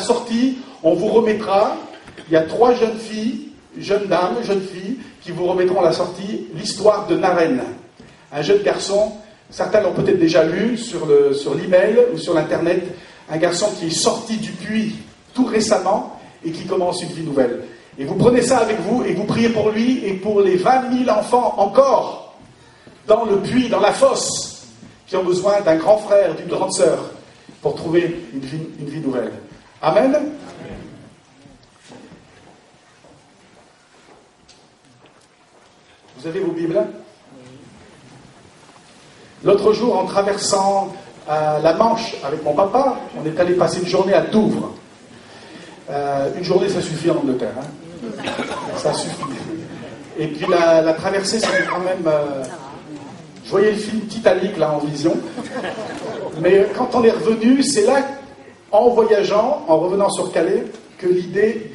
sortie, on vous remettra, il y a 3 jeunes filles, jeunes filles, qui vous remettront à la sortie l'histoire de Naren. Un jeune garçon, certains l'ont peut-être déjà lu sur l'email ou sur l'internet, un garçon qui est sorti du puits tout récemment et qui commence une vie nouvelle. Et vous prenez ça avec vous et vous priez pour lui et pour les 20 000 enfants encore dans le puits, dans la fosse, qui ont besoin d'un grand frère, d'une grande sœur pour trouver une vie nouvelle. Amen. Vous avez vos Bibles? L'autre jour, en traversant la Manche avec mon papa, on est allé passer une journée à Douvres. Une journée, ça suffit en Angleterre. Hein. Ça suffit. Et puis la traversée, c'était quand même... je voyais le film Titanic, là, en vision. Mais quand on est revenu, c'est là, en voyageant, en revenant sur Calais, que l'idée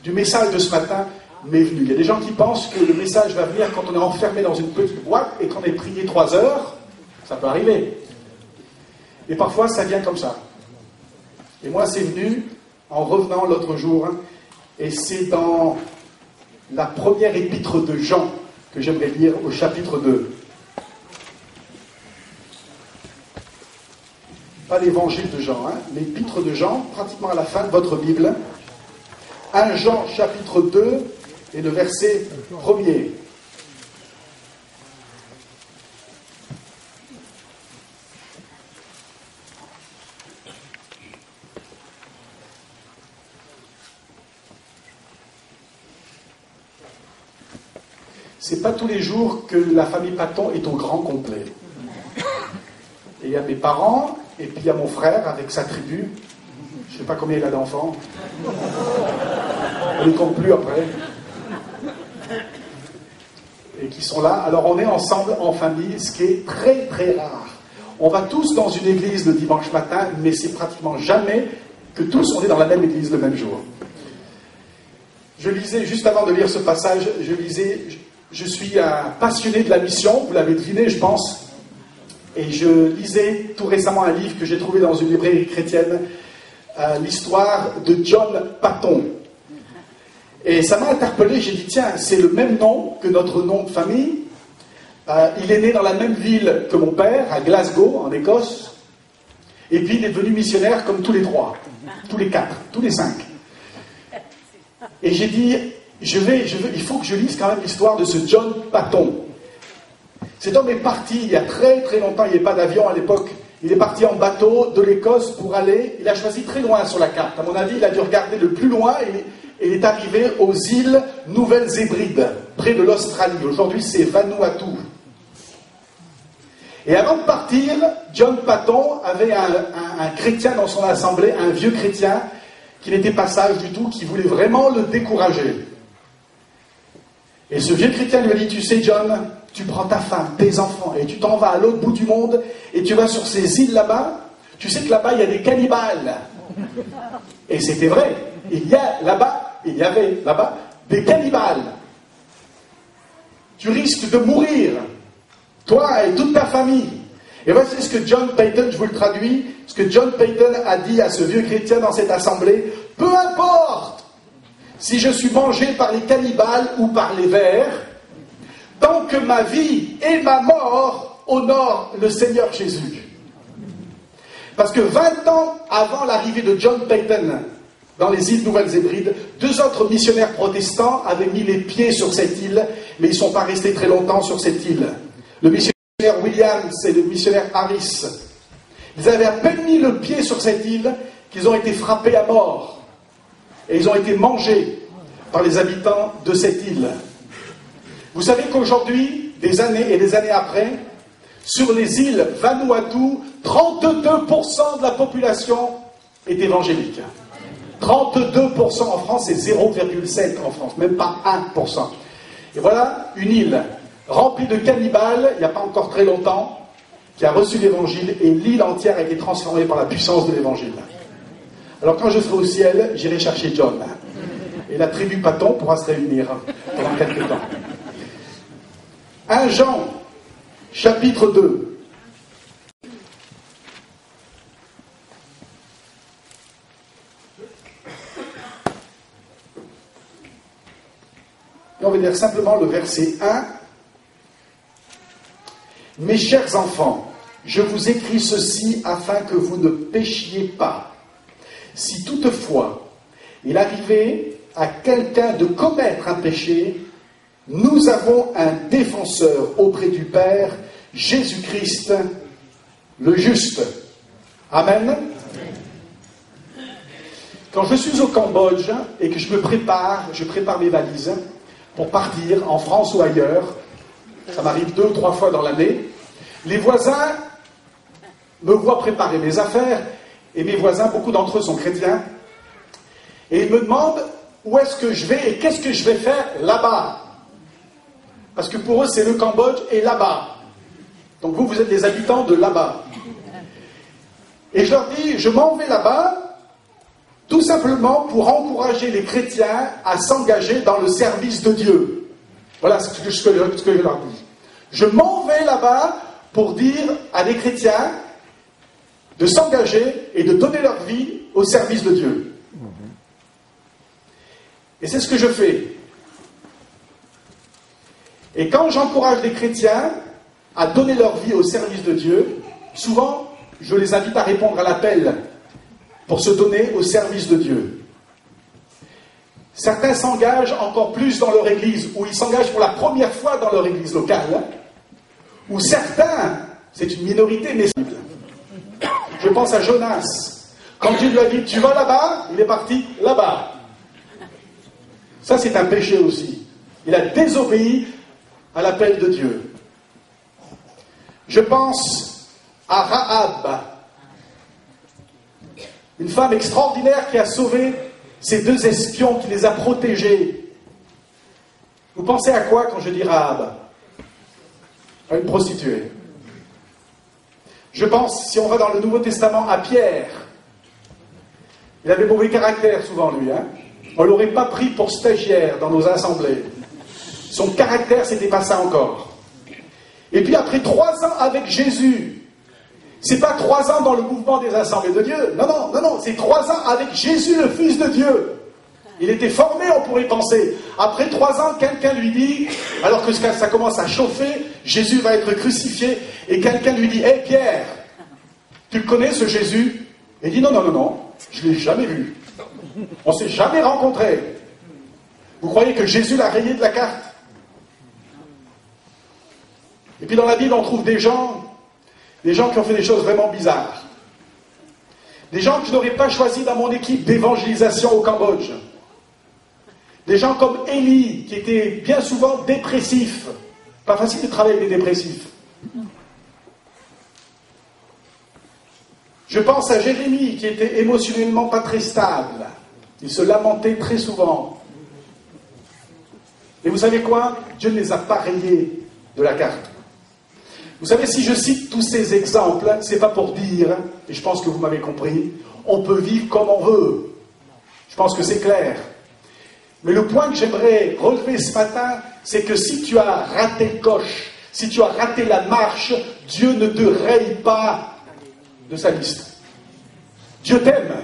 du message de ce matin m'est venue. Il y a des gens qui pensent que le message va venir quand on est enfermé dans une petite boîte et qu'on est prié 3 heures. Ça peut arriver. Et parfois, ça vient comme ça. Et moi, c'est venu en revenant l'autre jour, et c'est dans la première épître de Jean que j'aimerais lire au chapitre 2. Pas l'évangile de Jean, l'épître de Jean, pratiquement à la fin de votre Bible. 1 Jean chapitre 2 et le verset 1er. C'est pas tous les jours que la famille Paton est au grand complet. Et il y a mes parents, et puis il y a mon frère avec sa tribu. Je ne sais pas combien il a d'enfants. On ne les compte plus après. Et qui sont là. Alors on est ensemble en famille, ce qui est très très rare. On va tous dans une église le dimanche matin, mais c'est pratiquement jamais que tous on est dans la même église le même jour. Je lisais, juste avant de lire ce passage, je suis un passionné de la mission, vous l'avez deviné, je pense. Et je lisais tout récemment un livre que j'ai trouvé dans une librairie chrétienne, l'histoire de John Paton. Et ça m'a interpellé, j'ai dit, tiens, c'est le même nom que notre nom de famille. Il est né dans la même ville que mon père, à Glasgow, en Écosse. Et puis il est devenu missionnaire comme tous les 3, tous les 4, tous les 5. Et j'ai dit, il faut que je lise quand même l'histoire de ce John Paton. Cet homme est parti il y a très très longtemps, il n'y avait pas d'avion à l'époque. Il est parti en bateau de l'Écosse pour aller, il a choisi très loin sur la carte. À mon avis, il a dû regarder le plus loin et il est arrivé aux îles Nouvelles-Hébrides, près de l'Australie. Aujourd'hui, c'est Vanuatu. Et avant de partir, John Paton avait un chrétien dans son assemblée, un vieux chrétien, qui n'était pas sage du tout, qui voulait vraiment le décourager. Et ce vieux chrétien lui a dit, tu sais John, tu prends ta femme, tes enfants, et tu t'en vas à l'autre bout du monde, et tu vas sur ces îles là-bas, tu sais que là-bas il y a des cannibales. Et c'était vrai, il y avait là-bas des cannibales. Tu risques de mourir, toi et toute ta famille. Et voici ce que John Paton, je vous le traduis, ce que John Paton a dit à ce vieux chrétien dans cette assemblée, peu importe si je suis mangé par les cannibales ou par les vers, tant que ma vie et ma mort honorent le Seigneur Jésus. Parce que 20 ans avant l'arrivée de John Paton dans les îles Nouvelles-Hébrides, 2 autres missionnaires protestants avaient mis les pieds sur cette île, mais ils ne sont pas restés très longtemps sur cette île. Le missionnaire Williams et le missionnaire Harris. Ils avaient à peine mis le pied sur cette île qu'ils ont été frappés à mort. Et ils ont été mangés par les habitants de cette île. Vous savez qu'aujourd'hui, des années et des années après, sur les îles Vanuatu, 32% de la population est évangélique. 32% en France, c'est 0,7 en France, même pas 1%. Et voilà une île remplie de cannibales, il n'y a pas encore très longtemps, qui a reçu l'évangile, et l'île entière a été transformée par la puissance de l'évangile. Alors quand je serai au ciel, j'irai chercher John. Et la tribu Paton pourra se réunir pendant quelques temps. 1 Jean, chapitre 2. Et on va lire simplement le verset 1. « Mes chers enfants, je vous écris ceci afin que vous ne péchiez pas. Si toutefois il arrivait à quelqu'un de commettre un péché, nous avons un défenseur auprès du Père, Jésus-Christ, le juste. » Amen. Quand je suis au Cambodge et que je prépare mes valises pour partir en France ou ailleurs, ça m'arrive 2 ou 3 fois dans l'année, les voisins me voient préparer mes affaires, et mes voisins, beaucoup d'entre eux sont chrétiens, et ils me demandent où est-ce que je vais et qu'est-ce que je vais faire là-bas. Parce que pour eux, c'est le Cambodge et là-bas. Donc vous êtes les habitants de là-bas. Et je leur dis, je m'en vais là-bas, tout simplement pour encourager les chrétiens à s'engager dans le service de Dieu. Voilà ce que je leur dis. Je m'en vais là-bas pour dire à des chrétiens de s'engager et de donner leur vie au service de Dieu. Et c'est ce que je fais. Et quand j'encourage les chrétiens à donner leur vie au service de Dieu, souvent, je les invite à répondre à l'appel pour se donner au service de Dieu. Certains s'engagent encore plus dans leur église, ou ils s'engagent pour la première fois dans leur église locale, ou certains, c'est une minorité, mais je pense à Jonas. Quand Dieu lui a dit, tu vas là-bas, il est parti là-bas. Ça, c'est un péché aussi. Il a désobéi à l'appel de Dieu. Je pense à Rahab, une femme extraordinaire qui a sauvé ces 2 espions, qui les a protégés. Vous pensez à quoi quand je dis Rahab? À une prostituée. Je pense, si on va dans le Nouveau Testament, à Pierre. Il avait mauvais caractère souvent, lui. On ne l'aurait pas pris pour stagiaire dans nos assemblées. Son caractère, c'était pas ça encore. Et puis après 3 ans avec Jésus, c'est pas 3 ans dans le mouvement des assemblées de Dieu. Non, c'est 3 ans avec Jésus, le Fils de Dieu. Il était formé, on pourrait penser. Après 3 ans, quelqu'un lui dit, alors que ça commence à chauffer, Jésus va être crucifié, et quelqu'un lui dit, hé Pierre, tu le connais ce Jésus? Et il dit, non, je ne l'ai jamais vu. On ne s'est jamais rencontrés. Vous croyez que Jésus l'a rayé de la carte? Et puis dans la Bible, on trouve des gens qui ont fait des choses vraiment bizarres. Des gens que je n'aurais pas choisis dans mon équipe d'évangélisation au Cambodge. Des gens comme Élie, qui était bien souvent dépressif. Pas facile de travailler avec des dépressifs. Je pense à Jérémie, qui était émotionnellement pas très stable. Il se lamentait très souvent. Et vous savez quoi? Dieu ne les a pas rayés de la carte. Vous savez, si je cite tous ces exemples, c'est pas pour dire, et je pense que vous m'avez compris, on peut vivre comme on veut. Je pense que c'est clair. Mais le point que j'aimerais relever ce matin, c'est que si tu as raté le coche, si tu as raté la marche, Dieu ne te raye pas de sa liste. Dieu t'aime.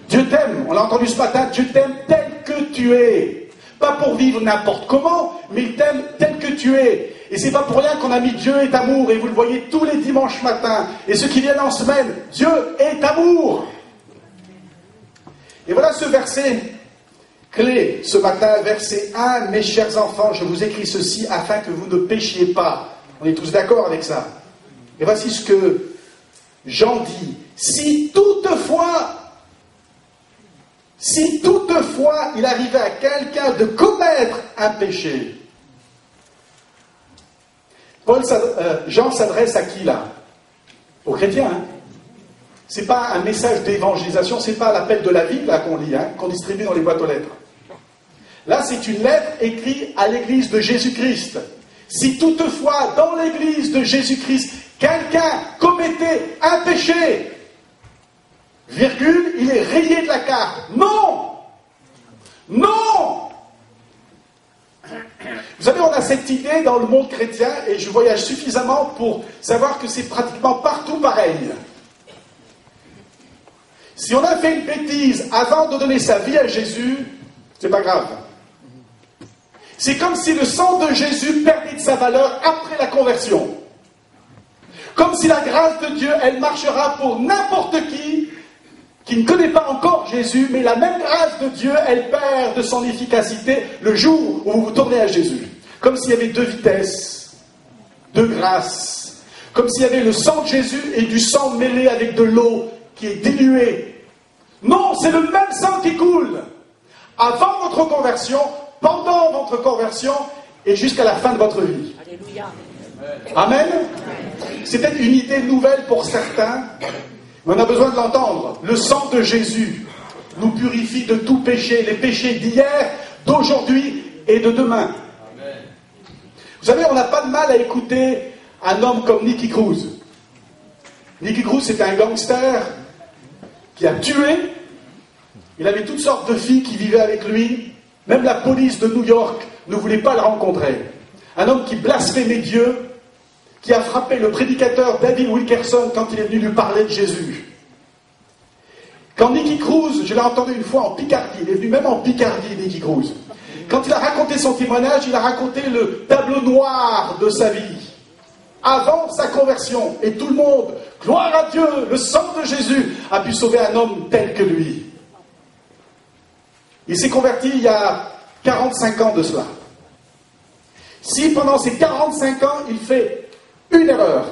Dieu t'aime. On l'a entendu ce matin, Dieu t'aime tel que tu es. Pas pour vivre n'importe comment, mais il t'aime tel que tu es. Et c'est pas pour rien qu'on a mis Dieu est amour, et vous le voyez tous les dimanches matins. Et ceux qui viennent en semaine, Dieu est amour. Et voilà ce verset clé ce matin, verset 1, « Mes chers enfants, je vous écris ceci afin que vous ne péchiez pas. » On est tous d'accord avec ça. Et voici ce que Jean dit. « Si toutefois il arrivait à quelqu'un de commettre un péché. » Jean s'adresse à qui là? Aux chrétiens. C'est pas un message d'évangélisation, c'est pas l'appel de la ville là qu'on lit, qu'on distribue dans les boîtes aux lettres. Là, c'est une lettre écrite à l'église de Jésus-Christ. Si toutefois, dans l'église de Jésus-Christ, quelqu'un commettait un péché, virgule, il est rayé de la carte. Non! Non! Vous savez, on a cette idée dans le monde chrétien, et je voyage suffisamment pour savoir que c'est pratiquement partout pareil. Si on a fait une bêtise avant de donner sa vie à Jésus, c'est pas grave. C'est comme si le sang de Jésus perdait de sa valeur après la conversion. Comme si la grâce de Dieu, elle marchera pour n'importe qui ne connaît pas encore Jésus, mais la même grâce de Dieu, elle perd de son efficacité le jour où vous vous tournez à Jésus. Comme s'il y avait deux vitesses, deux grâces. Comme s'il y avait le sang de Jésus et du sang mêlé avec de l'eau qui est diluée. Non, c'est le même sang qui coule. Avant votre conversion, pendant votre conversion et jusqu'à la fin de votre vie. Alléluia. Amen. C'est peut-être une idée nouvelle pour certains, mais on a besoin de l'entendre. Le sang de Jésus nous purifie de tout péché, les péchés d'hier, d'aujourd'hui et de demain. Amen. Vous savez, on n'a pas de mal à écouter un homme comme Nicky Cruz. Nicky Cruz, c'était un gangster qui a tué. Il avait toutes sortes de filles qui vivaient avec lui. Même la police de New York ne voulait pas le rencontrer. Un homme qui blasphémait Dieu, qui a frappé le prédicateur David Wilkerson quand il est venu lui parler de Jésus. Quand Nicky Cruz, je l'ai entendu une fois en Picardie, il est venu même en Picardie, Nicky Cruz. Quand il a raconté son témoignage, il a raconté le tableau noir de sa vie. Avant sa conversion. Et tout le monde, gloire à Dieu, le sang de Jésus a pu sauver un homme tel que lui. Il s'est converti il y a 45 ans de cela. Si pendant ces 45 ans, il fait une erreur,